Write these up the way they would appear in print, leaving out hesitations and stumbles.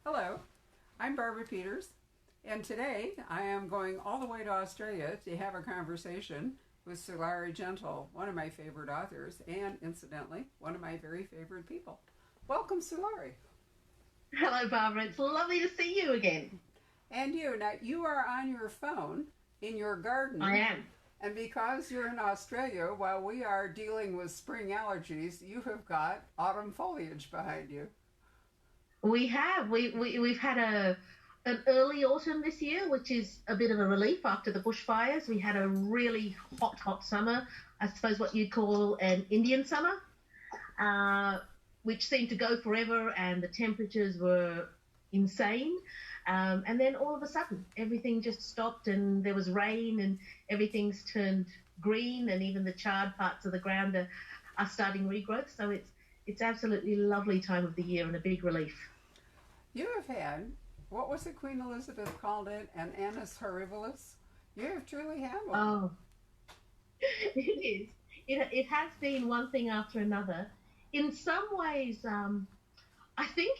Hello, I'm Barbara Peters, and today I am going all the way to Australia to have a conversation with Sulari Gentill, one of my favorite authors, and incidentally, one of my very favorite people. Welcome, Sulari. Hello, Barbara. It's lovely to see you again. And you. Now, you are on your phone in your I garden, am. and because you're in Australia, while we are dealing with spring allergies, you have got autumn foliage behind you. We have. We've had an early autumn this year, which is a bit of a relief after the bushfires. We had a really hot summer. I suppose what you'd call an Indian summer, uh, which seemed to go forever, and the temperatures were insane. And then all of a sudden, everything just stopped, and there was rain, and everything's turned green, and even the charred parts of the ground are starting regrowth. So it's absolutely lovely time of the year and a big relief. You have had, what was it Queen Elizabeth called it, an annus horribilis? You have truly had one. Oh, it is. It has been one thing after another. In some ways, I think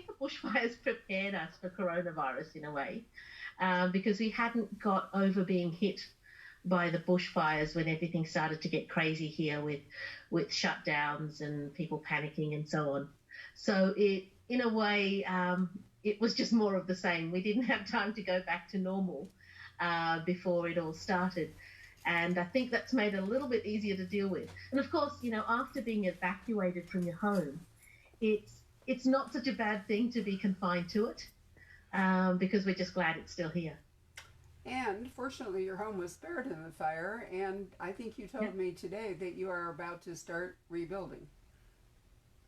the bushfires prepared us for coronavirus in a way, because we hadn't got over being hit by the bushfires when everything started to get crazy here with shutdowns and people panicking and so on. So in a way, it was just more of the same. We didn't have time to go back to normal before it all started. And I think that's made it a little bit easier to deal with. And of course, after being evacuated from your home, it's it's not such a bad thing to be confined to it, because we're just glad it's still here. And fortunately, your home was spared in the fire, and I think you Yeah, told me today that you are about to start rebuilding.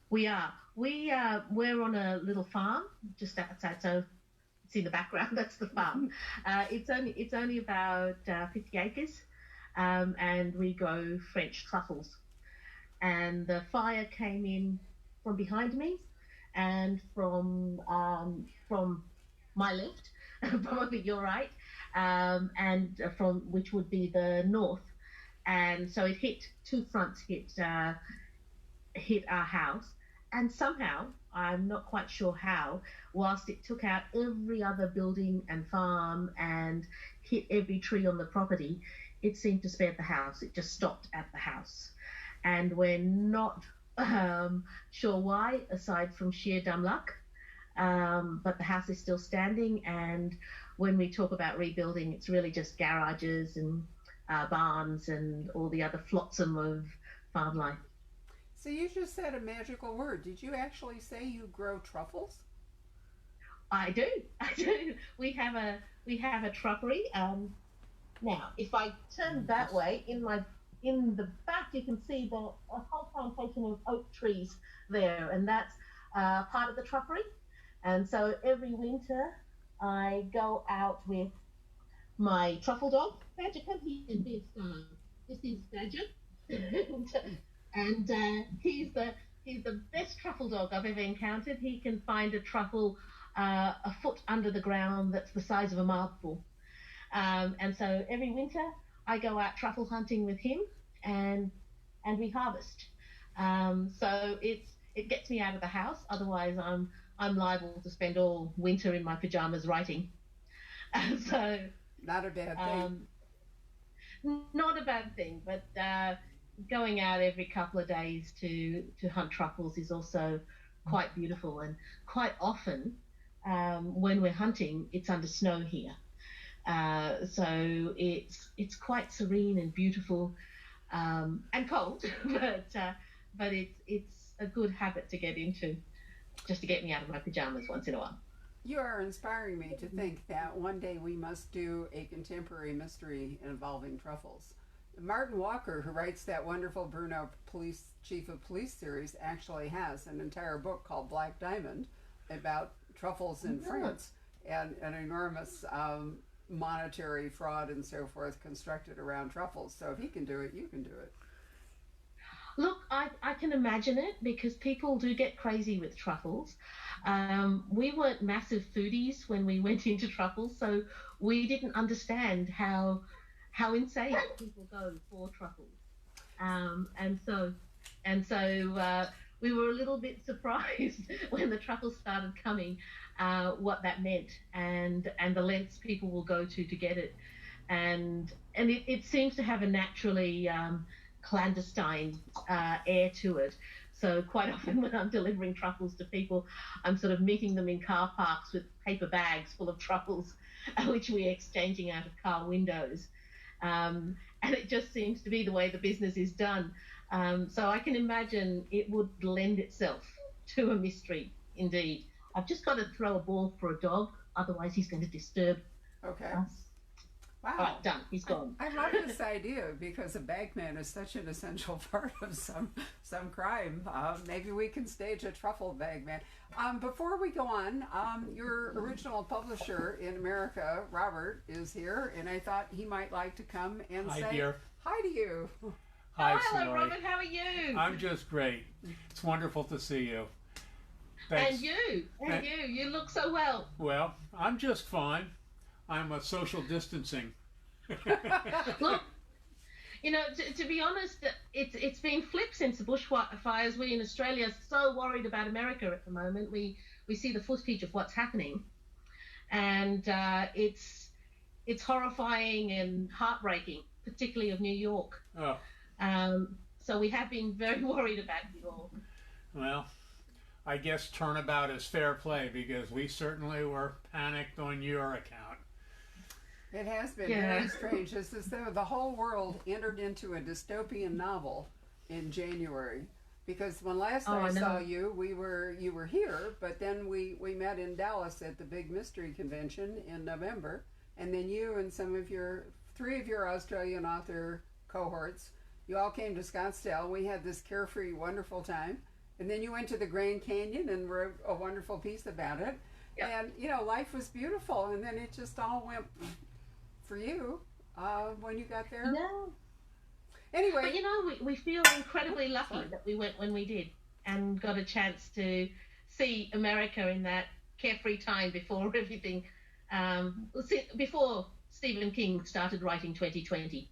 we are. We're on a little farm just outside, so it's in the background. That's the farm. It's only about 50 acres, and we grow French truffles. And the fire came in from behind me and from my left, probably your right, and from which would be the north. And so it hit two fronts, hit our house, and somehow, I'm not quite sure how, whilst it took out every other building and farm and hit every tree on the property, it seemed to spare the house. It just stopped at the house. And we're not sure why, aside from sheer dumb luck. But the house is still standing, and when we talk about rebuilding, it's really just garages and barns and all the other flotsam of farm life. So you just said a magical word. Did you actually say you grow truffles? I do, I do. We have a truckery. Now, if I turn that way, in the back, you can see a whole plantation of oak trees there, and that's part of the truckery. And so every winter, I go out with my truffle dog, Badger. Come here and this is Badger, and he's the best truffle dog I've ever encountered. He can find a truffle a foot under the ground that's the size of a marble. And so every winter I go out truffle hunting with him, and we harvest. So it gets me out of the house. Otherwise, I'm liable to spend all winter in my pajamas writing. So Not a bad thing. um, not a bad thing, but going out every couple of days to hunt truffles is also quite beautiful. And quite often, when we're hunting, it's under snow here. So it's quite serene and beautiful, and cold, but it's a good habit to get into, just to get me out of my pajamas once in a while. You are inspiring me to think that one day we must do a contemporary mystery involving truffles. Martin Walker, who writes that wonderful Bruno Police Chief of Police series, actually has an entire book called Black Diamond about truffles in Yeah. France and an enormous monetary fraud and so forth constructed around truffles. So if he can do it, you can do it. Look, I can imagine it because people do get crazy with truffles. We weren't massive foodies when we went into truffles, so we didn't understand how insane people go for truffles. And so we were a little bit surprised when the truffles started coming, what that meant, and the lengths people will go to get it, and it seems to have a naturally clandestine air to it. So quite often when I'm delivering truffles to people, I'm sort of meeting them in car parks with paper bags full of truffles, which we're exchanging out of car windows. And it just seems to be the way the business is done. So I can imagine it would lend itself to a mystery, indeed. I've just got to throw a ball for a dog, otherwise he's going to disturb us. Wow. All right, done. He's gone. I love this idea because a bagman is such an essential part of some crime. Maybe we can stage a truffle bagman. Before we go on, your original publisher in America, Robert, is here, and I thought he might like to come and say dear. Hi to you. Hi, hello, Sulari. Robert. How are you? I'm just great. It's wonderful to see you. Thanks. And you. You look so well. Well, I'm just fine. I'm a social distancing. Look, you know, to be honest, it's been flipped since the bushfires. We in Australia are so worried about America at the moment. We see the footage of what's happening, and it's horrifying and heartbreaking, particularly of New York. Oh. So we have been very worried about New York. Well, I guess turnabout is fair play because we certainly were panicked on your account. It has been very strange. It's as though the whole world entered into a dystopian novel in January. Because when last I saw you, you were here, but then we met in Dallas at the big mystery convention in November, and then you and three of your Australian author cohorts, you all came to Scottsdale. We had this carefree, wonderful time, and then you went to the Grand Canyon and wrote a wonderful piece about it. Yep. And you know, life was beautiful, and then it just all went for you when you got there. No. Anyway, but you know, we feel incredibly lucky that we went when we did and got a chance to see America in that carefree time before everything, before Stephen King started writing 2020.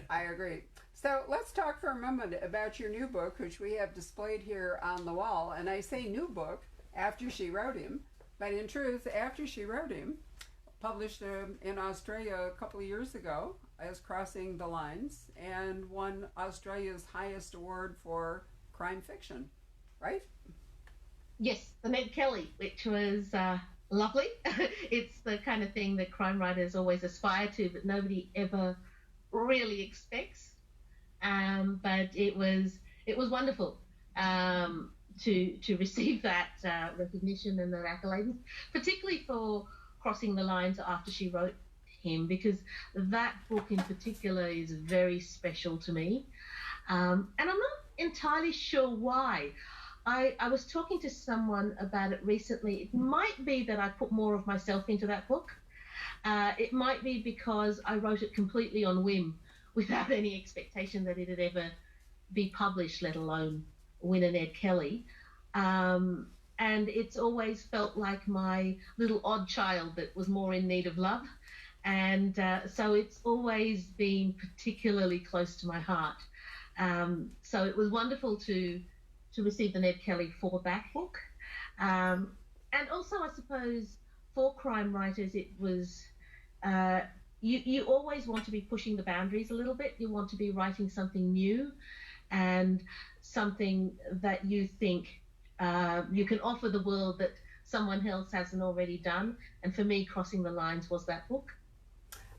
I agree. So let's talk for a moment about your new book, which we have displayed here on the wall. And I say new book after she wrote him, but in truth, after she wrote him, published in Australia a couple of years ago as Crossing the Lines, and won Australia's highest award for crime fiction, right? Yes, the Ned Kelly, which was lovely. It's the kind of thing that crime writers always aspire to, but nobody ever really expects. But it was wonderful to receive that recognition and that accolade, particularly for Crossing the Lines after she wrote him, because that book in particular is very special to me. And I'm not entirely sure why. I was talking to someone about it recently. It might be that I put more of myself into that book. It might be because I wrote it completely on whim, without any expectation that it'd ever be published, let alone win an Ed Kelly. And it's always felt like my little odd child that was more in need of love. And so it's always been particularly close to my heart. So it was wonderful to receive the Ned Kelly for that book. And also, I suppose, for crime writers, it was... You always want to be pushing the boundaries a little bit. You want to be writing something new and something that you think you can offer the world that someone else hasn't already done. And for me, Crossing the Lines was that book.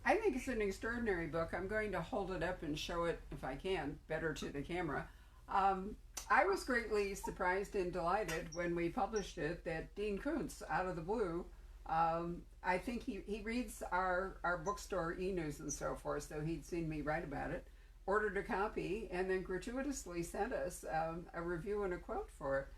I think it's an extraordinary book. I'm going to hold it up and show it, if I can, better to the camera. I was greatly surprised and delighted when we published it that Dean Koontz, out of the blue, I think he reads our bookstore e-news and so forth, so he'd seen me write about it, ordered a copy, and then gratuitously sent us a review and a quote for it.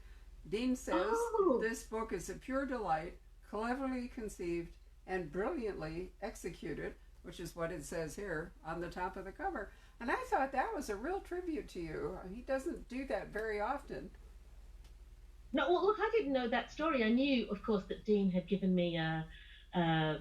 Dean says, This book is a pure delight, cleverly conceived and brilliantly executed, which is what it says here on the top of the cover. And I thought that was a real tribute to you. He doesn't do that very often. No, well, look, I didn't know that story. I knew, of course, that Dean had given me an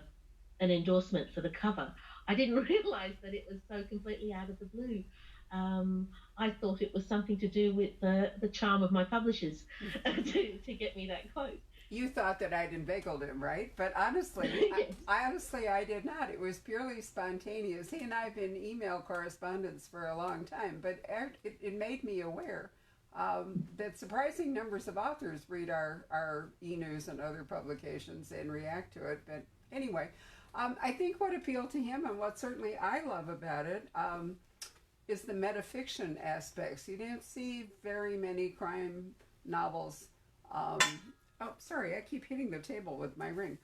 endorsement for the cover. I didn't realise that it was so completely out of the blue. I thought it was something to do with the charm of my publishers to get me that quote. You thought that I'd inveigled him, right? But honestly, Yes. I did not. It was purely spontaneous. He and I have been email correspondence for a long time, but it made me aware that surprising numbers of authors read our e-news and other publications and react to it. But anyway, I think what appealed to him and what certainly I love about it is the metafiction aspects. You didn't see very many crime novels. Oh, sorry, I keep hitting the table with my ring.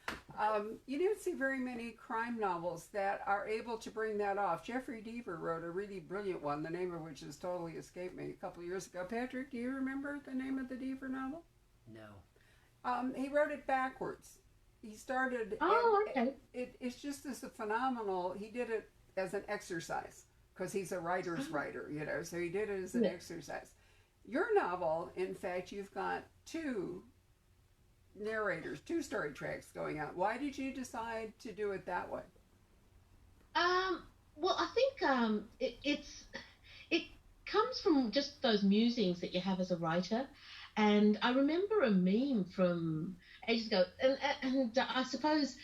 You didn't see very many crime novels that are able to bring that off. Jeffrey Deaver wrote a really brilliant one, the name of which has totally escaped me a couple years ago. Patrick, do you remember the name of the Deaver novel? No. He wrote it backwards. He started. Oh, okay. It's just as a phenomenal. He did it as an exercise because he's a writer's writer, you know. So he did it as an exercise. Your novel, in fact, you've got two narrators, two story tracks going out. Why did you decide to do it that way? Well, I think it comes from just those musings that you have as a writer. And I remember a meme from ages ago, and I suppose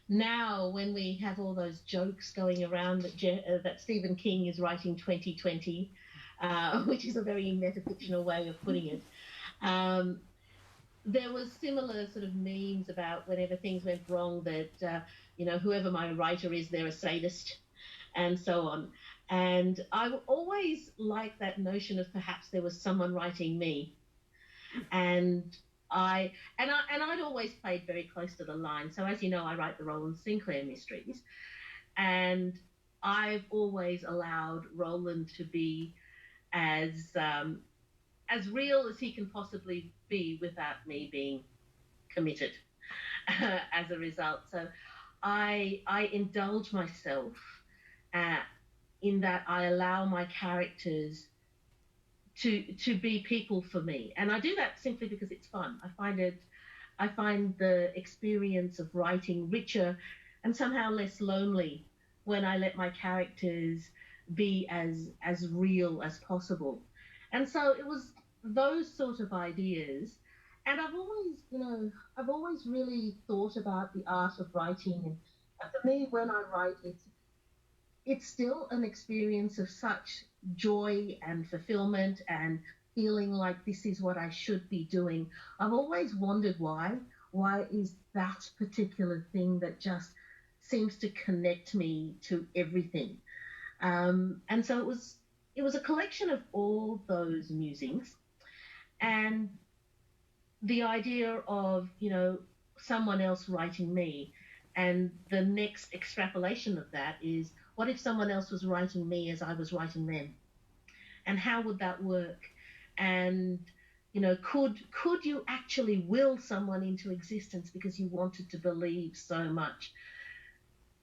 now when we have all those jokes going around that Stephen King is writing 2020, which is a very metafictional way of putting it. There was similar sort of memes about whenever things went wrong that, whoever my writer is, they're a sadist and so on. And I always liked that notion of perhaps there was someone writing me. And I'd always played very close to the line. So as you know, I write the Roland Sinclair mysteries. And I've always allowed Roland to be as real as he can possibly be without me being committed as a result. So I indulge myself in that I allow my characters to be people for me. And I do that simply because it's fun. I find the experience of writing richer and somehow less lonely when I let my characters be as real as possible. And so it was those sort of ideas. And I've always really thought about the art of writing. And for me, when I write, it's still an experience of such joy and fulfillment and feeling like this is what I should be doing. I've always wondered why is that particular thing that just seems to connect me to everything. And so it was a collection of all those musings and the idea of, someone else writing me. And the next extrapolation of that is, what if someone else was writing me as I was writing them? And how would that work? And, could you actually will someone into existence because you wanted to believe so much?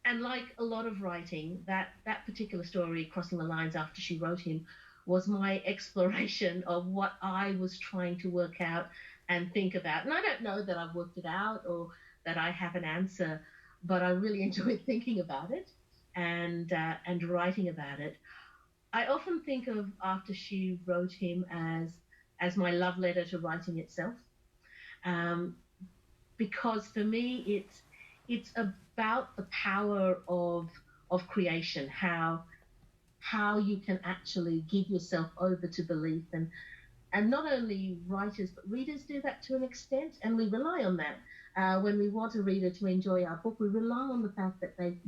And like a lot of writing, that particular story, Crossing the Lines After She Wrote Him, was my exploration of what I was trying to work out and think about. And I don't know that I've worked it out or that I have an answer, but I really enjoyed thinking about it and writing about it. I often think of After She Wrote Him as my love letter to writing itself, because for me it's about the power of creation, how you can actually give yourself over to belief, and not only writers but readers do that to an extent, and we rely on that when we want a reader to enjoy our book. We rely on the fact that they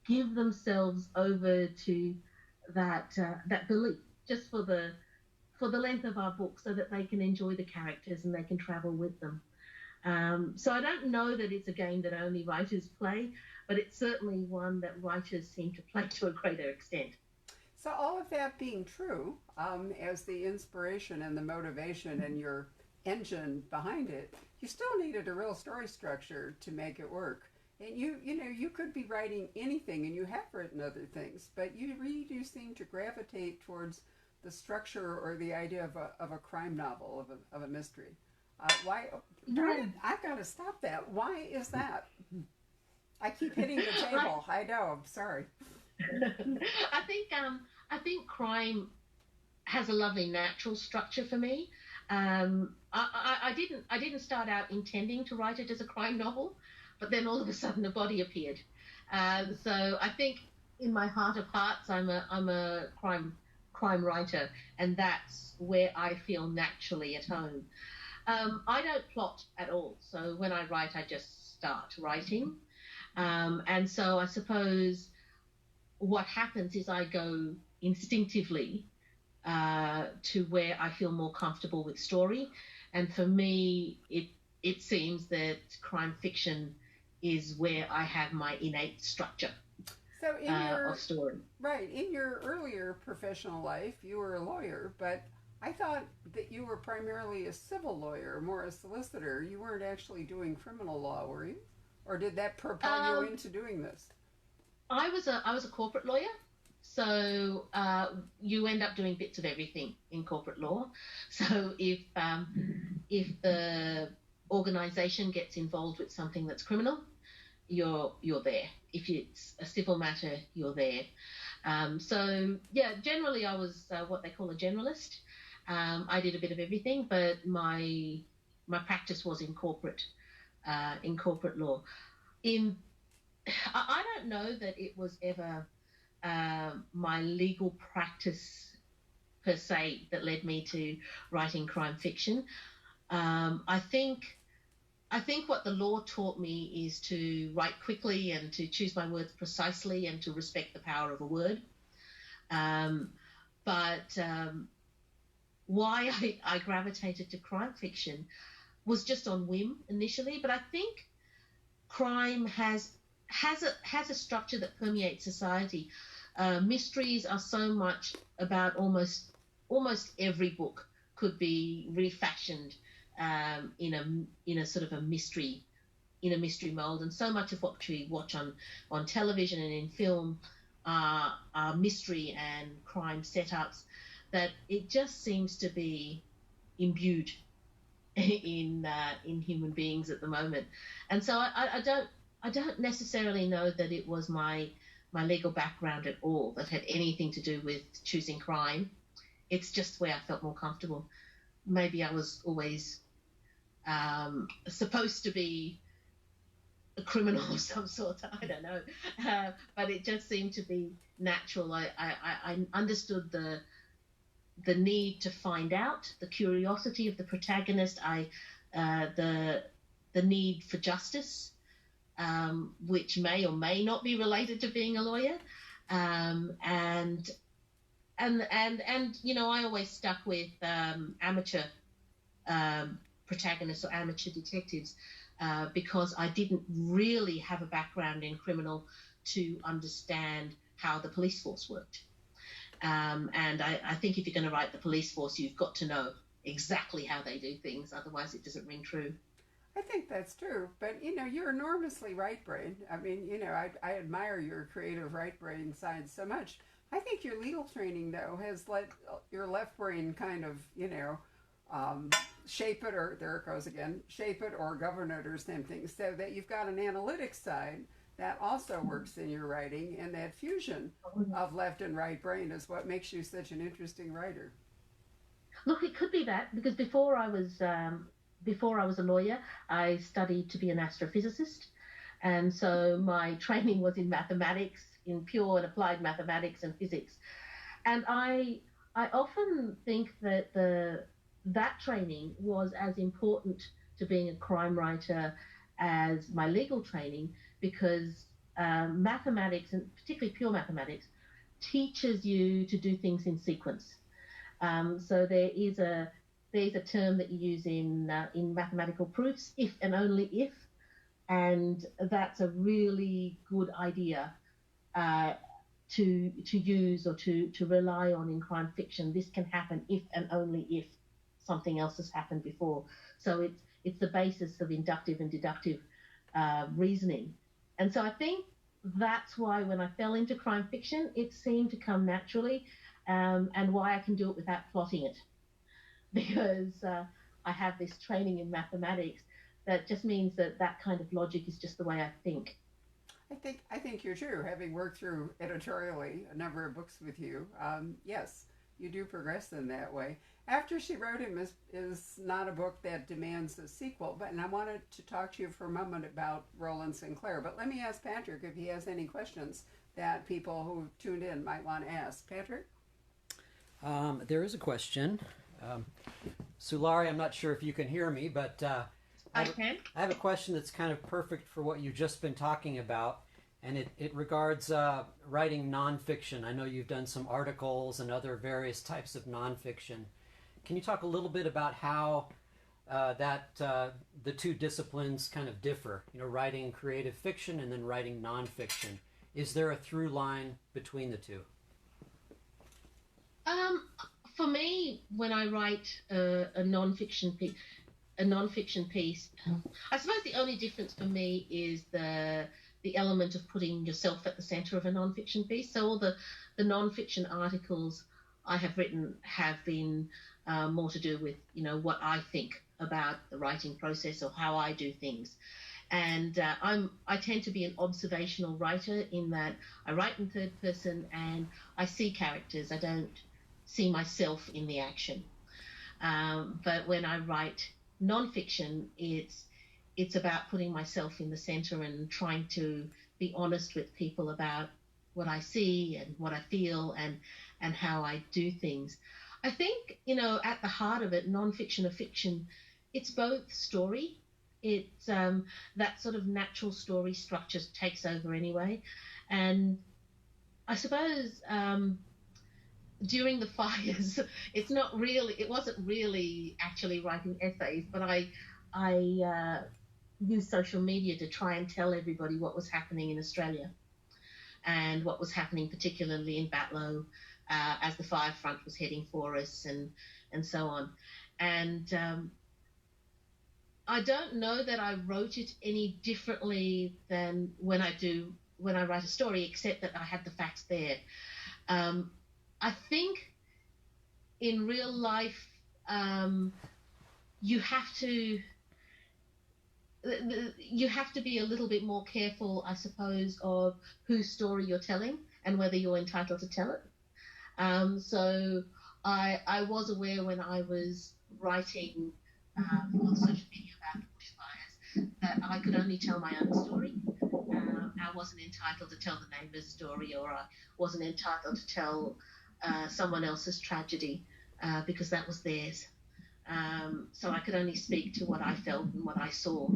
give themselves over to that belief just for the length of our book, so that they can enjoy the characters and they can travel with them. So I don't know that it's a game that only writers play, but it's certainly one that writers seem to play to a greater extent. So all of that being true, as the inspiration and the motivation and your engine behind it, you still needed a real story structure to make it work. And you could be writing anything, and you have written other things, but you really do seem to gravitate towards the structure or the idea of a crime novel, of a mystery. Why? I've got to stop that. Why is that? I keep hitting the table. I know. I'm sorry. I think crime has a lovely natural structure for me. I didn't start out intending to write it as a crime novel, but then all of a sudden a body appeared. So I think in my heart of hearts, I'm a crime writer, and that's where I feel naturally at home. I don't plot at all, so when I write, I just start writing. And so I suppose what happens is I go instinctively to where I feel more comfortable with story. And for me, it seems that crime fiction is where I have my innate structure So of story. right, in your earlier professional life, you were a lawyer, but I thought that you were primarily a civil lawyer, more a solicitor. You weren't actually doing criminal law, were you? Or did that propel you into doing this? I was a corporate lawyer, so you end up doing bits of everything in corporate law. So if the organisation gets involved with something that's criminal, you're there. If it's a civil matter, you're there. So yeah, generally I was what they call a generalist. I did a bit of everything, but my practice was in corporate law. In I don't know that it was ever my legal practice per se that led me to writing crime fiction. I think what the law taught me is to write quickly and to choose my words precisely and to respect the power of a word. But why I gravitated to crime fiction was just on whim initially. But I think crime has a structure that permeates society. Mysteries are so much about almost every book could be refashioned in a sort of a mystery mold, and so much of what we watch on television and in film are mystery and crime setups that it just seems to be imbued in human beings at the moment. And so I don't necessarily know that it was my legal background at all that had anything to do with choosing crime. It's just where I felt more comfortable. Maybe I was always supposed to be a criminal of some sort. I don't know, but it just seemed to be natural. I understood the need to find out, the curiosity of the protagonist. The need for justice, which may or may not be related to being a lawyer, and you know, I always stuck with amateur protagonists or amateur detectives because I didn't really have a background in criminal to understand how the police force worked. And I think if you're going to write the police force, you've got to know exactly how they do things, otherwise it doesn't ring true. I think that's true, but you know, you're enormously right-brained. I mean, you know, I admire your creative right-brain side so much. I think your legal training, though, has let your left brain kind of, you know, shape it, or there it goes again, shape it or govern it or something, so that you've got an analytics side that also works in your writing, and that fusion of left and right brain is what makes you such an interesting writer. Look, it could be that, because before I was a lawyer, I studied to be an astrophysicist, and so my training was in mathematics, in pure and applied mathematics and physics. And I often think that that training was as important to being a crime writer as my legal training, because mathematics, and particularly pure mathematics, teaches you to do things in sequence. So there's a term that you use in mathematical proofs, if and only if, and that's a really good idea to use or to rely on in crime fiction. This can happen if and only if something else has happened before. So it's the basis of inductive and deductive reasoning. And so I think that's why when I fell into crime fiction, it seemed to come naturally, and why I can do it without plotting it. Because I have this training in mathematics that just means that kind of logic is just the way I think. I think you're true. Having worked through editorially a number of books with you, yes, you do progress in that way. After She Wrote Him is not a book that demands a sequel, and I wanted to talk to you for a moment about Roland Sinclair. But let me ask Patrick if he has any questions that people who tuned in might want to ask. Patrick? There is a question. Sulari, I'm not sure if you can hear me, but I can. I have a question that's kind of perfect for what you've just been talking about, and it regards writing nonfiction. I know you've done some articles and other various types of nonfiction. Can you talk a little bit about how the two disciplines kind of differ? You know, writing creative fiction and then writing nonfiction. Is there a through line between the two? For me, when I write a nonfiction piece, I suppose the only difference for me is the element of putting yourself at the center of a nonfiction piece. So all the nonfiction articles I have written have been more to do with, you know, what I think about the writing process or how I do things. And I tend to be an observational writer in that I write in third person and I see characters. I don't see myself in the action. But when I write nonfiction, it's about putting myself in the center and trying to be honest with people about what I see and what I feel and how I do things. I think, you know, at the heart of it, nonfiction or fiction, it's both story. It's that sort of natural story structure takes over anyway. And I suppose during the fires, it wasn't really actually writing essays, but I used social media to try and tell everybody what was happening in Australia and what was happening particularly in Batlow as the fire front was heading for us and so on. And I don't know that I wrote it any differently than when I write a story, except that I had the facts there. I think in real life, you have to be a little bit more careful, I suppose, of whose story you're telling and whether you're entitled to tell it. So I was aware when I was writing on social media about the bushfires that I could only tell my own story. I wasn't entitled to tell the neighbour's story, or I wasn't entitled to tell someone else's tragedy because that was theirs. So I could only speak to what I felt and what I saw.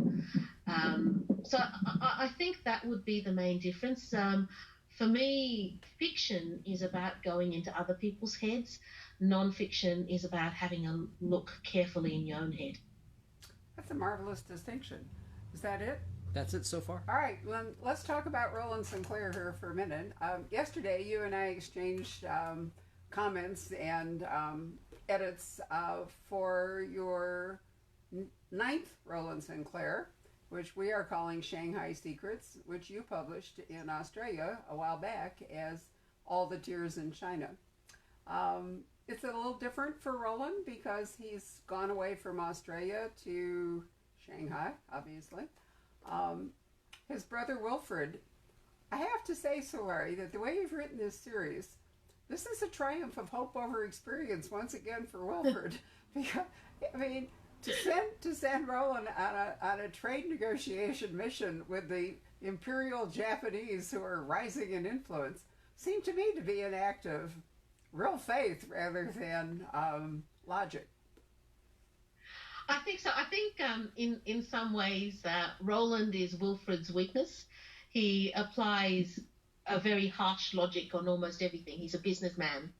So I think that would be the main difference. For me, fiction is about going into other people's heads. Non-fiction is about having a look carefully in your own head. That's a marvelous distinction. Is that it? That's it so far. All right, well, let's talk about Roland Sinclair here for a minute. Yesterday, you and I exchanged comments and edits for your ninth Roland Sinclair, which we are calling Shanghai Secrets, which you published in Australia a while back as All the Tears in China. It's a little different for Roland because he's gone away from Australia to Shanghai, obviously. His brother Wilfred, I have to say, Sulari, that the way you've written this series, this is a triumph of hope over experience once again for Wilfred. Because, I mean, to send Roland on a trade negotiation mission with the Imperial Japanese who are rising in influence seemed to me to be an act of real faith rather than logic. I think so. I think in some ways Roland is Wilfred's weakness. He applies a very harsh logic on almost everything. He's a businessman,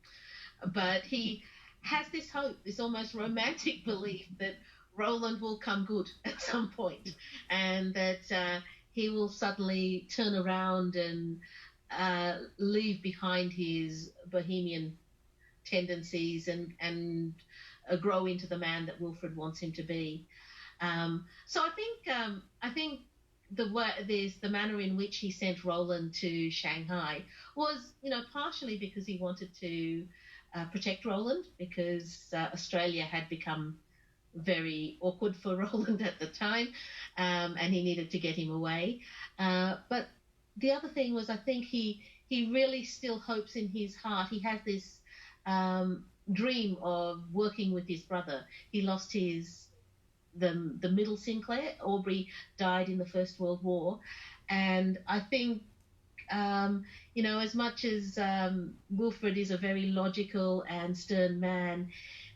but he has this hope, this almost romantic belief that Roland will come good at some point, and that he will suddenly turn around and leave behind his bohemian tendencies and grow into the man that Wilfred wants him to be. So I think the manner in which he sent Roland to Shanghai was, you know, partially because he wanted to protect Roland, because Australia had become very awkward for Roland at the time, and he needed to get him away. But the other thing was, I think he really still hopes in his heart. He has this dream of working with his brother. He lost the middle Sinclair. Aubrey died in the First World War, and I think as much as Wilfred is a very logical and stern man,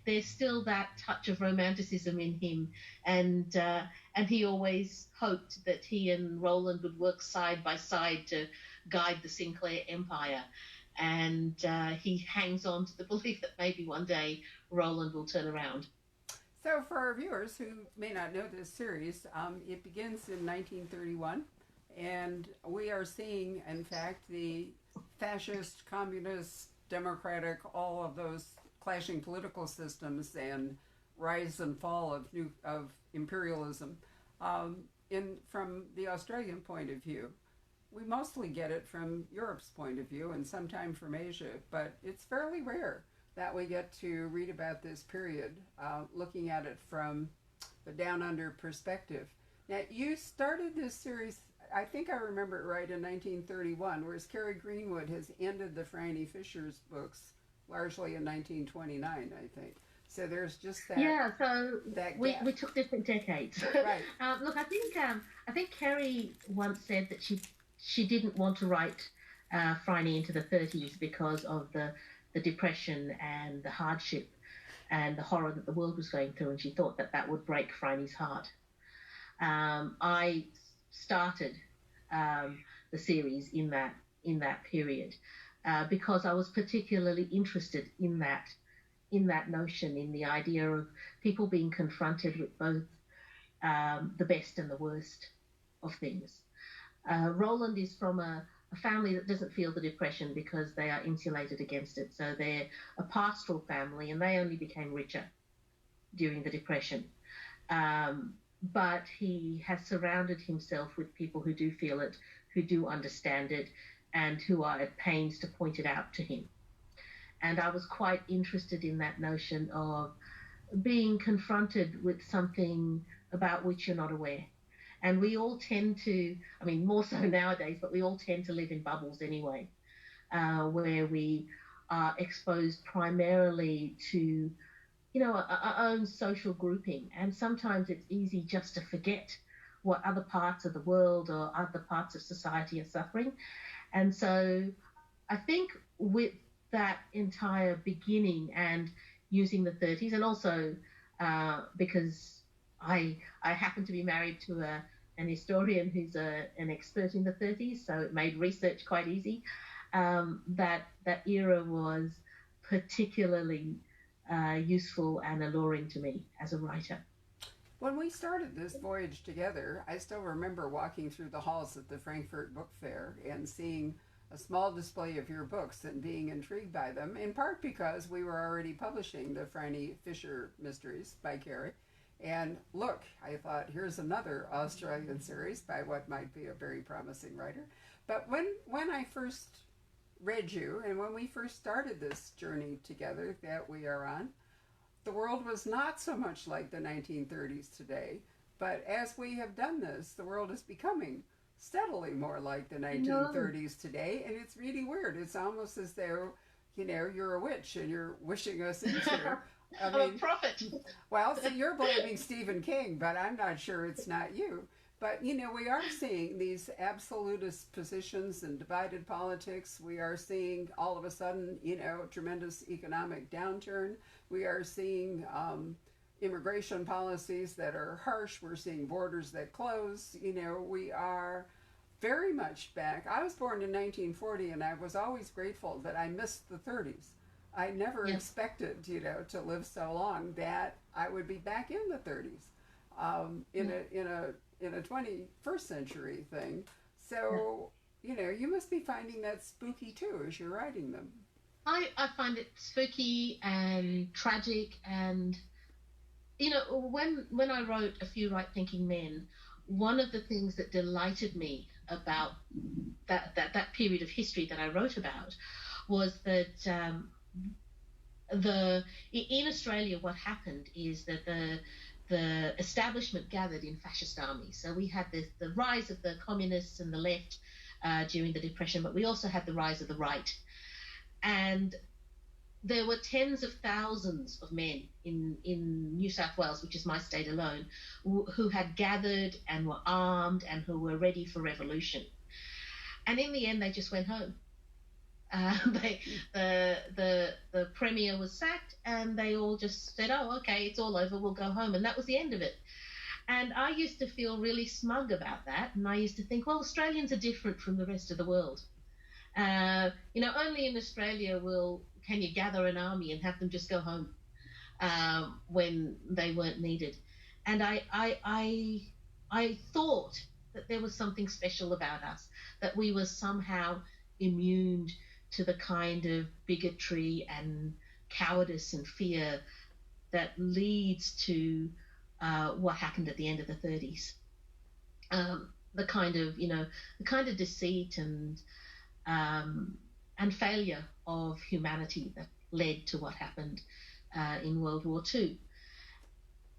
there's still that touch of romanticism in him, and he always hoped that he and Roland would work side by side to guide the Sinclair Empire, and he hangs on to the belief that maybe one day Roland will turn around. So for our viewers who may not know this series, it begins in 1931, and we are seeing, in fact, the fascist, communist, democratic, all of those clashing political systems and rise and fall of imperialism. From the Australian point of view, we mostly get it from Europe's point of view and sometime from Asia, but it's fairly rare that we get to read about this period, looking at it from the down under perspective. Now, you started this series, I think I remember it right, in 1931, whereas Carrie Greenwood has ended the Franny Fisher's books largely in 1929, I think. So there's just that. Yeah, so that we took different decades. Right. Look, I think Carrie once said that she didn't want to write Franny into the 30s because of the depression and the hardship and the horror that the world was going through, and she thought that would break Franny's heart. I started the series in that period because I was particularly interested in that notion, in the idea of people being confronted with both the best and the worst of things. Roland is from a family that doesn't feel the depression because they are insulated against it. So they're a pastoral family, and they only became richer during the depression. But he has surrounded himself with people who do feel it, who do understand it, and who are at pains to point it out to him. And I was quite interested in that notion of being confronted with something about which you're not aware. And we all tend to, I mean, more so nowadays, but we all tend to live in bubbles anyway, where we are exposed primarily to, our own social grouping. And sometimes it's easy just to forget what other parts of the world or other parts of society are suffering. And so I think with that entire beginning and using the 30s, and also because I happen to be married to an historian who's an expert in the 30s, so it made research quite easy. That era was particularly useful and alluring to me as a writer. When we started this voyage together, I still remember walking through the halls at the Frankfurt Book Fair and seeing a small display of your books and being intrigued by them, in part because we were already publishing the Franny Fisher Mysteries by Carrie. And look, I thought, here's another Australian series by what might be a very promising writer. But when I first read you, and when we first started this journey together that we are on, the world was not so much like the 1930s today. But as we have done this, the world is becoming steadily more like the 1930s today. And it's really weird. It's almost as though, you're a witch and you're wishing us into... I'm a prophet. Well, see, you're blaming Stephen King, but I'm not sure it's not you. But, we are seeing these absolutist positions and divided politics. We are seeing all of a sudden, tremendous economic downturn. We are seeing immigration policies that are harsh. We're seeing borders that close. We are very much back. I was born in 1940, and I was always grateful that I missed the 30s. I never expected, to live so long that I would be back in the 30s, in a 21st century thing. So, you must be finding that spooky too as you're writing them. I find it spooky and tragic, and when I wrote A Few Right Thinking Men, one of the things that delighted me about that period of history that I wrote about was that in Australia, what happened is that the establishment gathered in fascist armies. So we had the rise of the communists and the left during the Depression, but we also had the rise of the right. And there were tens of thousands of men in New South Wales, which is my state alone, who had gathered and were armed and who were ready for revolution. And in the end, they just went home. The premier was sacked, and they all just said, "Oh, okay, it's all over. We'll go home," and that was the end of it. And I used to feel really smug about that, and I used to think, well, Australians are different from the rest of the world. Only in Australia can you gather an army and have them just go home when they weren't needed. And I thought that there was something special about us, that we were somehow immune to the kind of bigotry and cowardice and fear that leads to what happened at the end of the 30s. The kind of deceit and failure of humanity that led to what happened in World War II.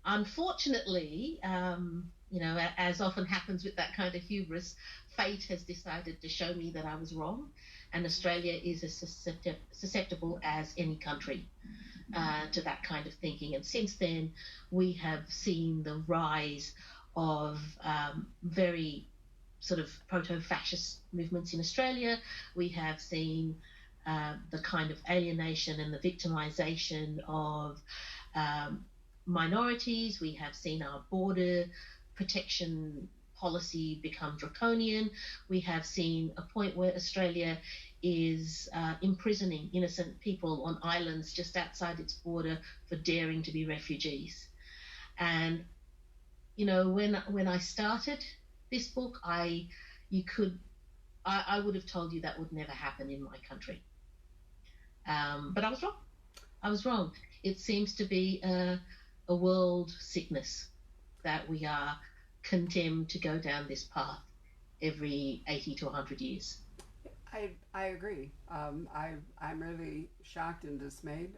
Unfortunately, as often happens with that kind of hubris, fate has decided to show me that I was wrong, and Australia is as susceptible as any country to that kind of thinking. And since then, we have seen the rise of very sort of proto-fascist movements in Australia. We have seen the kind of alienation and the victimization of minorities. We have seen our border protection policy become draconian. We have seen a point where Australia is imprisoning innocent people on islands just outside its border for daring to be refugees. And when I started this book, I would have told you that would never happen in my country. But I was wrong. I was wrong. It seems to be a world sickness that we are condemned to go down this path every 80 to 100 years. I agree. I'm really shocked and dismayed,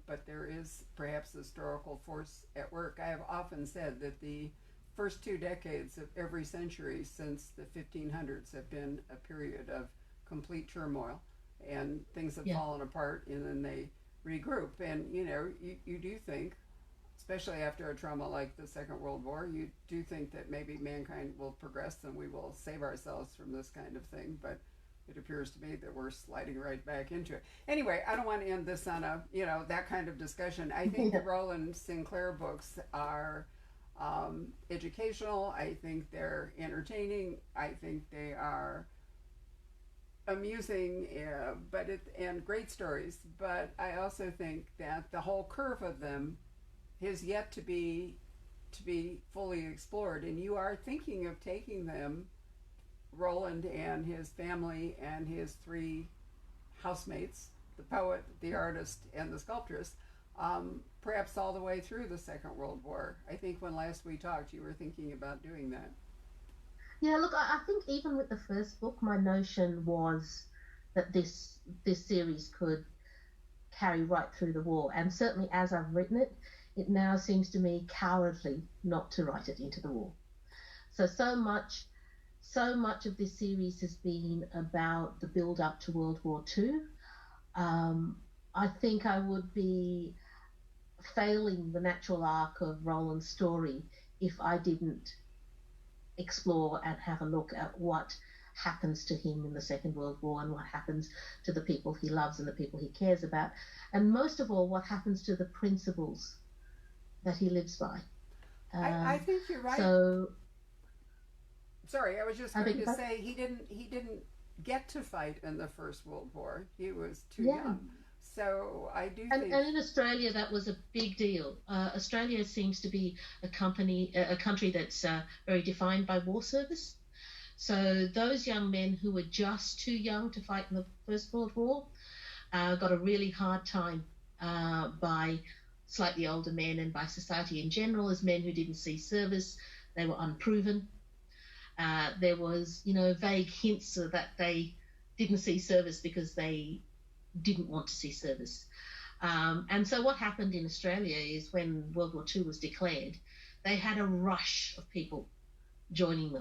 but there is perhaps historical force at work. I have often said that the first 2 decades of every century since the 1500s have been a period of complete turmoil, and things have fallen apart, and then they regroup. And you do think, especially after a trauma like the Second World War, you do think that maybe mankind will progress and we will save ourselves from this kind of thing, but it appears to me that we're sliding right back into it. Anyway, I don't want to end this on a that kind of discussion. I think the Roland Sinclair books are educational. I think they're entertaining. I think they are amusing, and great stories. But I also think that the whole curve of them is yet to be fully explored. And you are thinking of taking them, Roland and his family and his 3 housemates, the poet, the artist, and the sculptress, perhaps all the way through the Second World War. I think when last we talked, you were thinking about doing that. Yeah, look, I think even with the first book, my notion was that this series could carry right through the war. And certainly as I've written it, it now seems to me cowardly not to write it into the war. So much of this series has been about the build up to World War II. I think I would be failing the natural arc of Roland's story if I didn't explore and have a look at what happens to him in the Second World War and what happens to the people he loves and the people he cares about, and most of all, what happens to the principles that he lives by. I think you're right. So, sorry, I was just going to say he didn't get to fight in the First World War. He was too young. So I do think... And in Australia, that was a big deal. Australia seems to be a country that's very defined by war service. So those young men who were just too young to fight in the First World War got a really hard time by slightly older men and by society in general as men who didn't see service. They were unproven. There was, vague hints that they didn't see service because they didn't want to see service. And so what happened in Australia is when World War II was declared, they had a rush of people joining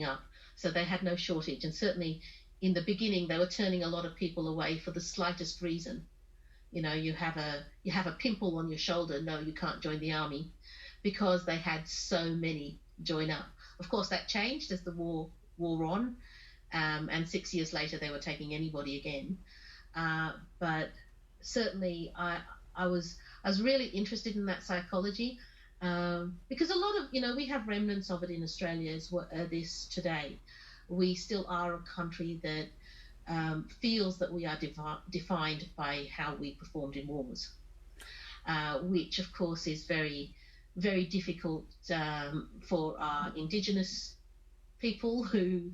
up. So they had no shortage. And certainly in the beginning, they were turning a lot of people away for the slightest reason You know, you have a pimple on your shoulder. No, you can't join the army, because they had so many join up. Of course, that changed as the war wore on, and 6 years later they were taking anybody again. But certainly, I was really interested in that psychology, because a lot of, you know, we have remnants of it in Australia as well, this today. We still are a country that feels that we are defined by how we performed in wars, which of course is very, very difficult for our Indigenous people who,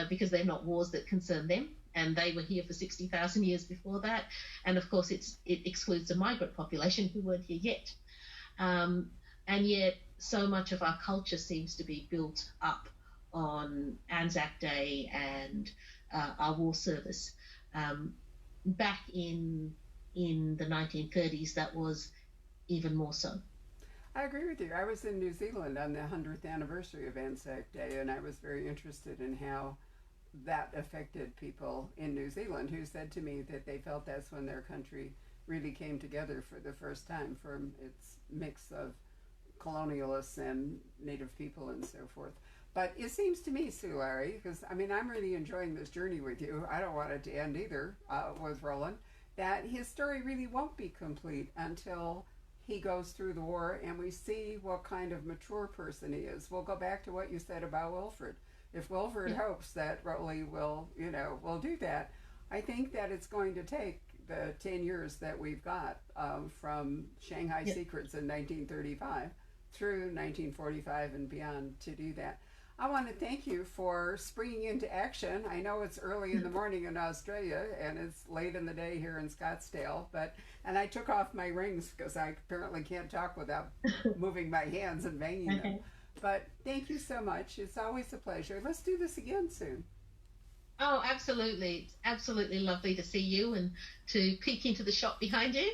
because they're not wars that concern them, and they were here for 60,000 years before that. And of course, it excludes the migrant population who weren't here yet. And yet, so much of our culture seems to be built up on Anzac Day and our war service. Back in the 1930s, that was even more so. I agree with you. I was in New Zealand on the 100th anniversary of Anzac Day, and I was very interested in how that affected people in New Zealand, who said to me that they felt that's when their country really came together for the first time, from its mix of colonialists and native people and so forth. But it seems to me, Sulari, because I mean, I'm really enjoying this journey with you. I don't want it to end either with Roland, that his story really won't be complete until he goes through the war and we see what kind of mature person he is. We'll go back to what you said about Wilfred. If Wilfred hopes that Rowley will do that, I think that it's going to take the 10 years that we've got from Shanghai Secrets in 1935 through 1945 and beyond to do that. I want to thank you for springing into action. I know it's early in the morning in Australia and it's late in the day here in Scottsdale, and I took off my rings because I apparently can't talk without moving my hands and banging them. But thank you so much. It's always a pleasure. Let's do this again soon. Oh, absolutely. It's absolutely lovely to see you and to peek into the shop behind you.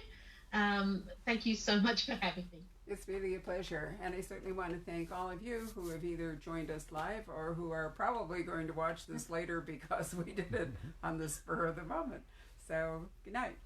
Thank you so much for having me. It's really a pleasure. And I certainly want to thank all of you who have either joined us live or who are probably going to watch this later because we did it on the spur of the moment. So, good night.